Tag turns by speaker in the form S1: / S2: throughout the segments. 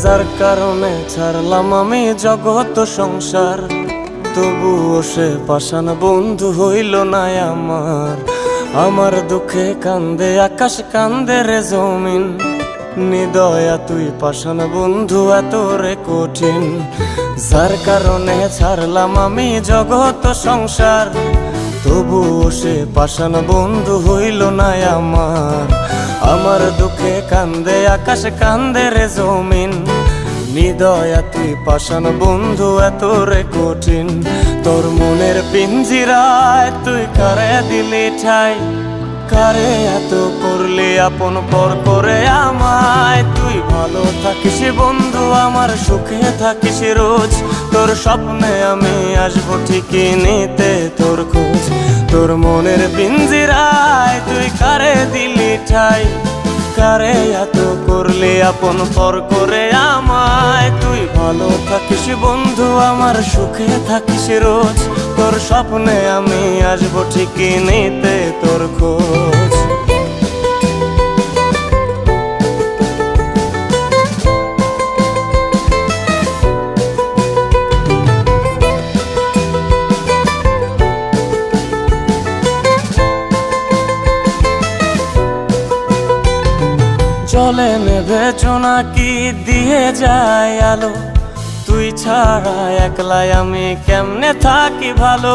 S1: যার কারণে ছাড়লাম আমি জগৎ সংসার, তবুও সে পাষাণ বন্ধু হইল না আমার। আমার দুঃখে কান্দে আকাশ, কান্দে রে জমিন, নিদয়া তুই পাষাণ বন্ধু এত রে কঠিন। যার কারণে ছাড়লাম আমি জগৎ সংসার, তবুও সে পাষাণ বন্ধু হইল না আমার। আমার দুঃখে কান্দে আকাশ, কান্দে রে জমিন, নিদয়া তুই পাষাণ বন্ধু এত রে কঠিন। তোর মনের পিঞ্জিরায় তুই কারে দিলি ঠাই, কারে এত করলি আপন পর করে আমায়। তুই ভালো থাকিস বন্ধু আমার, সুখে থাকিস রোজ, তোর স্বপ্নে আমি আসবো ঠিকই নিতে তোর খোঁজ। তোর মনের পিঞ্জিরায় তুই কারে দিলি ঠাই, কারে এত করলি আপন পর করে আমায়। তুই ভালো থাকিস বন্ধু আমার, সুখে থাকিস রোজ, তোর স্বপ্নে আমি আসবো ঠিকই নিতে তোর খোঁজ। জলে নেভে জোনাকি দিয়ে যায় আলো, তুই ছাড়া একলাই আমি কেমনে থাকি ভালো।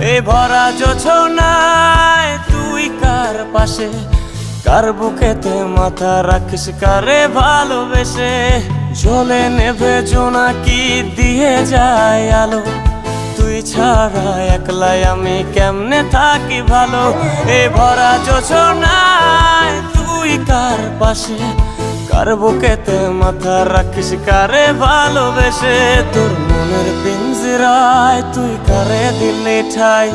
S1: এই ভরা জোছনায় তুই কার পাশে, কার বুকেতে মাথা রাখিস কারে ভালোবেসে। জলে নেভে জোনাকি দিয়ে যায় আলো, তুই ছাড়া একলাই আমি কেমনে থাকি ভালো। এই ভরা জোছনায় তুই কার পাশে, কার বুকেতে মাথা রাখিস কারে ভালোবেসে। তোর মনের পিঞ্জিরায় তুই কারে দিলি ঠাই,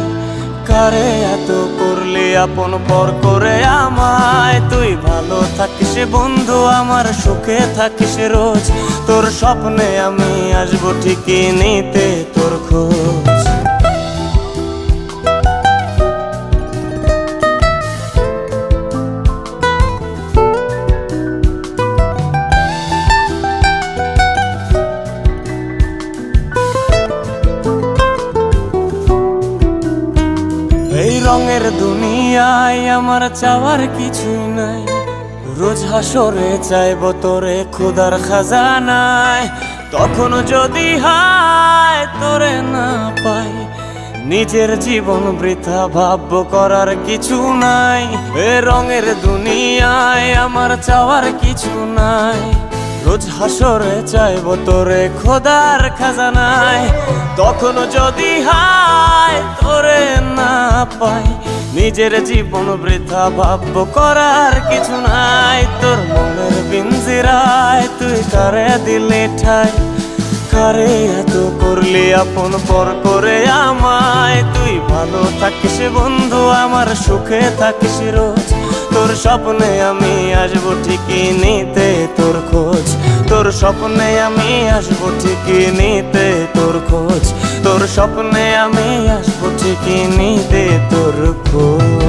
S1: কারে এত করলি আপন পর করে আমায়। তুই ভালো থাকিস বন্ধু আমার, সুখে থাকিস রোজ, তোর স্বপ্নে আমি আসবো ঠিকই নিতে তোর খোঁজ। এই রঙের দুনিয়ায় আমার চাওয়ার কিছুই নাই, রোজ হাসরে চাইবো তোরে খোদার খাজানায়। তখন যদি হায় তোরে না পাই, নিজের জীবন বৃথা ভাববো করার কিছু নাই। এ রঙের দুনিয়ায় আমার চাওয়ার কিছু নাই, রোজ হাসরে চাইবো তোরে খোদার খাজানায়। তখন যদি হায় তোরে না পাই, নিজের জীবন বৃথা ভাববো করার কিছু নাই। তোর মনের পিঞ্জিরায় তুই কারে দিলি ঠাই, কারে এত করলি আপন পর করে আমায়। তুই ভালো থাকিস বন্ধু আমার, সুখে থাকিস রোজ, তোর স্বপ্নে আমি আসবো ঠিকই নিতে তোর খোঁজ। তোর স্বপ্নে আমি আসবো ঠিকই নিতে তোর খোঁজ, তোর স্বপ্নে আমি আসবো ঠিকই নিতে তোর খোঁজ।